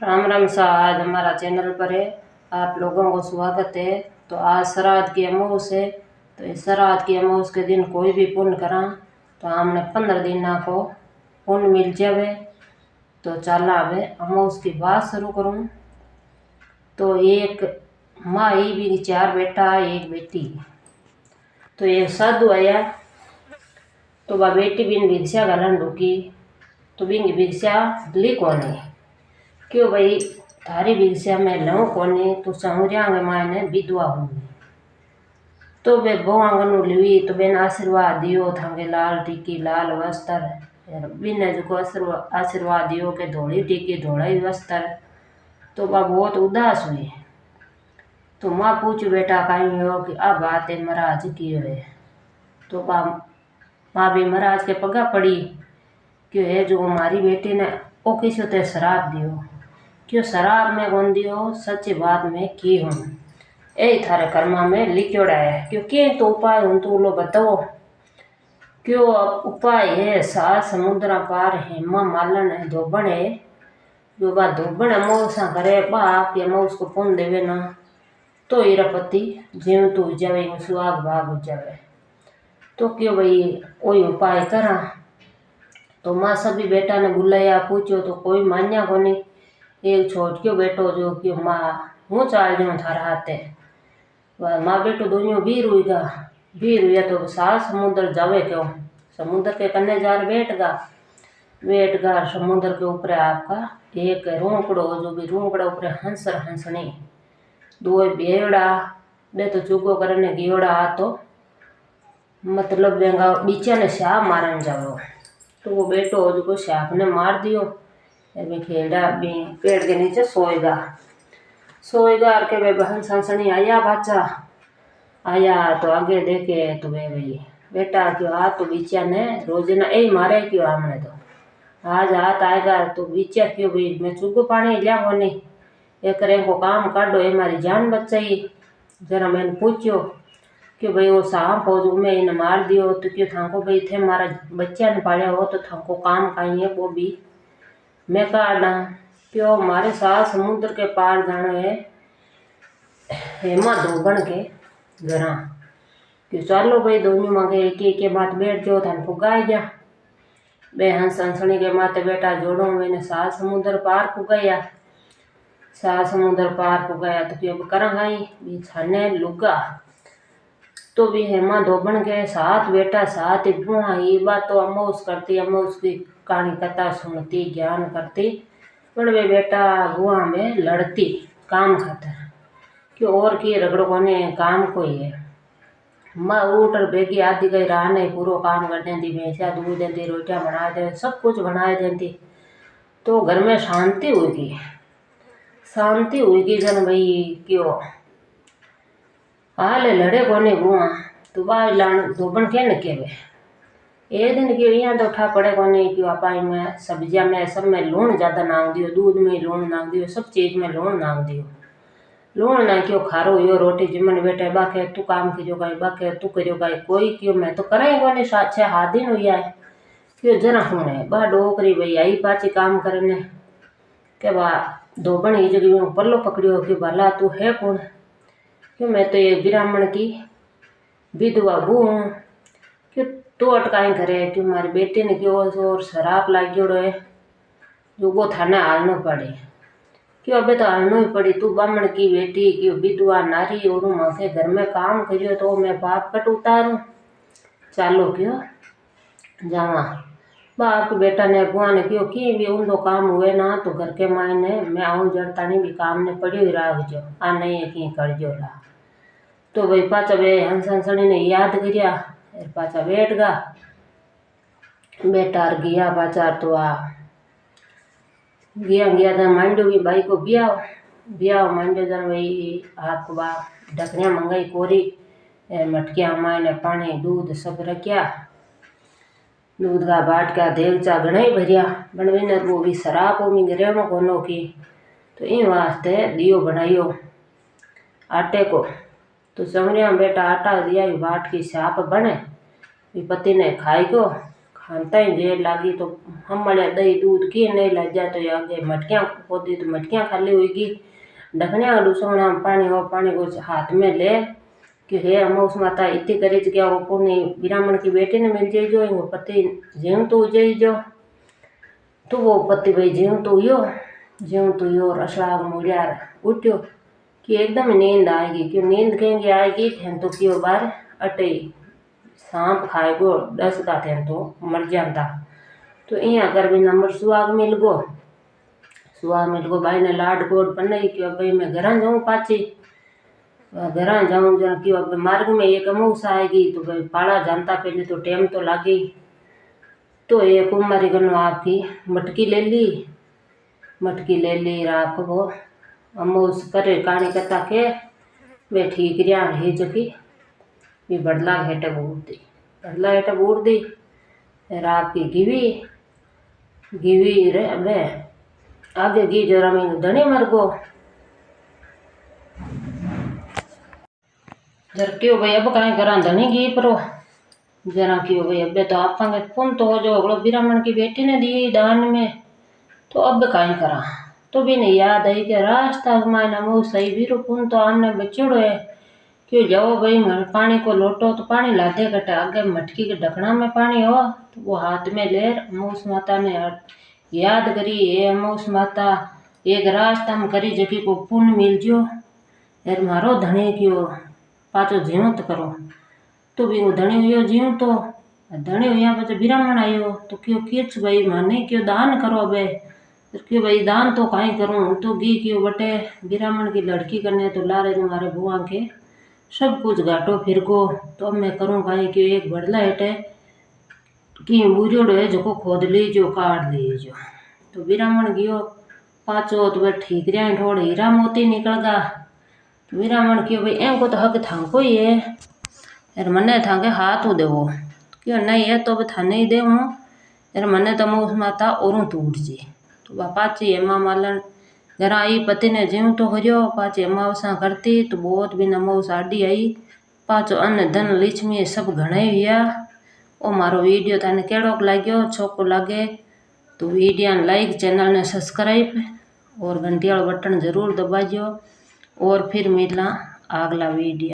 राम राम सा। आज हमारा चैनल पर है, आप लोगों को स्वागत है। तो आज श्राद्ध की अमावस है। तो इस श्राद्ध की अमावस के दिन कोई भी पुण्य करा तो हमने 15 दिन को पुण्य मिल जावे। तो चला अब अमावस की बात शुरू करूँ। तो एक माँ ही भी 4 बेटा एक बेटी। तो एक साधु आया तो वह बेटी बिन भिक्षा घालन ढूकी। तो बिन भिक्षा ली कोने क्यों भाई थारी भिक्षा में लूँ कोनी तो सहुरिया के मायने विधवा हूँ। तो वे बहु आंगन ली तो बेन आशीर्वाद दियो थांगे लाल टीकी लाल वस्त्र बिन जो आशीर्वाद दियो के धोली टीकी धोलाई वस्त्र। तो वह बहुत उदास हुई। तो माँ पूछू बेटा कहीं हो कि अब बात है महाराज की है। तो माँ भी महाराज के पगा पड़ी कि है जो हमारी बेटी ने ओ किसी ते शराब दियो क्यों शराब में कौन दियो सच्ची बात में की हूँ यही थारे कर्मा में लिखोड़ा है क्योंकि तो उपाय हूँ तो लो बताओ क्यों उपाय है। 7 समुद्र पार हेमा मालन है धोबण है जो बा धोबण अमोसा करे बाप या मैं उसको पुण्य देवे ना तो हीरा पति जीव तो जावे सुहाग भाग हो जावे। तो क्यों भाई कोई उपाय करा। तो माँ सभी बेटा ने बुलाया पूछो तो कोई मान्या को नहीं। एक छोट क्यों बेटो जो क्यों माँ हूँ चाल जाऊँ थारा हाथे वह माँ बेटो दोनों भी रुईगा तो 7 समुद्र जावे क्यों समुद्र के कन्ने जार बैठगा समुद्र के ऊपर आपका एक रूंकड़ो जो भी रूंकड़ा ऊपर हंसर हंसनी 2 बेड़ा बे तो चुगो करने गियोड़ा तो मतलब बेंगा बीचा ने शाप मारन जाओ। तो वो बेटो जो शाप ने मार दियो अभी खेड़ा भी पेड़ के नीचे सोएगा और के वे बहन संसनी आया बच्चा आया तो आगे देखे तो वे भाई बेटा क्यों आ तो बीचा ने रोज ना यही मारे क्यों हमने तो आज हाथ आएगा तो बीचा क्यों भाई मैं चुगो पानी लिया बोनी एक को काम काटो ये हमारी जान बचाई। जरा मैंने पूछो कि भाई वो सांप हो जो मैं इन्हें मार दियो तो क्यों थाको भाई थे मारा बच्चा ने पालिया हो तो थाको काम कहीं है वो भी मैं काटना क्यों हमारे 7 समुद्र के पार जाना है हेमा धोबण के घरा क्यों चलो भाई दोनों मांगे एक बात बैठ जाओ थान फुगाई जा बे हंस हंसनी के माते बेटा जोड़ो मैंने 7 समुद्र पार फुगाया 7 समुद्र पार फुगाया तो क्यों करा गई भी छाने लुगा। तो भी हेमा धोबण के 7 बेटा 7 बुआ ये बात तो अमोस करती अमोस की कहानी कथा सुनती ज्ञान करती पर वे बेटा बुआ में लड़ती काम खातर क्यों और की रगड़ो कोने काम कोई है। माँ उठ बेगी आदि गई राह नहीं पूरा काम कर देती भैंसा दूध देती रोटियाँ बना दे सब कुछ बना देती। तो घर में शांति हुई जन भाई क्यों हाल लड़े कोने बुआ तो बाहर लान धोबण के न केवे ए दिन क्यों यहाँ तो उठा पड़े कोने क्यों आप में सब्जियाँ में सब में लूण ज़्यादा नांग दियो दूध में लूण नांग दियो सब चीज़ में लूण नांग दियो लूण ना क्यों खारो यो रोटी जिमन बेटे बाके तू काम की जो गई बाके तू करियो गई कोई क्यों मैं तो करा ही कोने 6 हाथ दिन हुई है क्यों जरा होने बा डोकरी भाई आई पाची काम करने के बा धोबण ही जगह पल्लो पकड़ियो कि भला तू है कौन क्यों मैं तो ये ब्राह्मण की विधवा बू हूँ क्यों तो अटकाएं करे क्यों हमारी बेटी ने क्यों और शराब लाग्योड़ो है जो वो थाने हालना पड़े क्यों अबे तो हालना ही पड़ी तू ब्राह्मण की बेटी क्यों विधवा नारी और माथे घर में काम करियो तो मैं बाप कट उतारूँ चालो क्यों जावा बाप बेटा ने बुआ ने क्यों कि भी उन दो काम हुए ना तो घर के मायने मैं आऊँ जड़ता नहीं भी काम ने पड़ियो ही राग जो आ नहीं है कि कर जो रहा। तो भाई पाचा वे हंस हंसनी ने याद करिया पाचा बैठ गा बेटा गया पाचा तो आ गया था मांडो की भाई को ब्याह मांडो जन भाई आपको बा ढकनिया मंगाई कोरी मटकिया मायने पानी दूध सब रखिया दूध का बाट का देवचा घना ही भरिया बनवीने वो भी शराब हो रेणो कोनो की तो इन वास्ते दियो बनाइयो आटे को। तो सवरिया बेटा आटा दिया बाट की साप बने पति ने खाई को तई जेर लागी तो हमड़िया दही दूध की नहीं लग जाए तो आगे मटकियाँ खोदी तो मटकियाँ खाली हुईगी। ढकनिया डूसोना पानी को हाथ में ले कि हे अमौस माता इतनी करे गया वो पुण्य ब्राह्मण की बेटी ने मिल जाइजो वो पति जीव तो जाइजो। तो वो पति भाई जीव तो यो रसलाग मुड़िया उठ्यो कि एकदम नींद आएगी। क्यों नींद कहेंगे आएगी थे तो क्यों बार अटे सांप खाएगो 10 का थे तो मर जाता। तो यहाँ कर भी नंबर सुहाग मिल गो भाई ने लाड गोड पन्ने कि भाई मैं घर जाऊँ पाची घर जाऊँ जन कि अब मार्ग में एक अमौस आएगी तो भाई पाला जानता पहले तो टाइम तो लागे। तो ये कुमारी गनो आपकी मटकी ले ली राख वो अमौस करे कहानी कथा के वे ठीक रिया ही जकी भी बड़ला हेटे बूढ़ दी रात की गिवी रे अबे आगे गी जरा में धनी मर गो जर क्यों भाई अब कहीं करा धनी गी परो जरा क्यों भाई अबे तो आप पुन तो जो अगलो ब्राह्मण की बेटी ने दी दान में तो अब कहीं करा। तो भी नहीं याद आई कि रास्ता मायना मुँह सही भी पुन तो आमने बचड़ो है क्यों जाओ भाई पानी को लोटो तो पानी लादे कटे आगे मटकी के ढकना में पानी हो तो वो हाथ में ले अमौस माता ने याद करी ये अमौस माता एक रास्ता में करी जकी को पुण्य मिल जो यार मारो धनी क्यों पाचो जीवत करो। तो भी वो धनी हुई जीव तो धनी हुआ बच्चे ब्राह्मण आयो तो क्यों किच भाई माने क्यों दान करो बे क्यों भाई दान तो कहीं करूँ तो गी क्यों बटे ब्राह्मण की लड़की करने तो ला रहे तुम्हारे बुआ के सब कुछ घाटो फिर को तो अब मैं करूँ कहीं क्यों एक बड़ला हेटे कि बुझोड़ो है जो खोद लीजो काट लीजो। तो ब्राह्मण गियो पाचो तो वह ठीक रहा थोड़े हीरा मोती निकल गा। तो ब्राह्मण क्यों भाई एम को तो हक थांको ही है यार मने थांके हाथ हो देवो क्यों नहीं है तो थाने ही देव यार मने तो अमौस माता और टूट जी। तो वह पाची हेमा मालन जरा आई पति ने जीव तो हरियो पाची अमावसा करती तो बहुत भी अमौस आडी आई पाचो अन्न धन लक्ष्मी सब घणे हुआ। ओ मारो वीडियो थाने केड़ो लाग्यो छोको लागे तो वीडियो लाइक चैनल ने सब्सक्राइब और घंटी वाला बटन जरूर दबाजो और फिर मिला अगला वीडियो।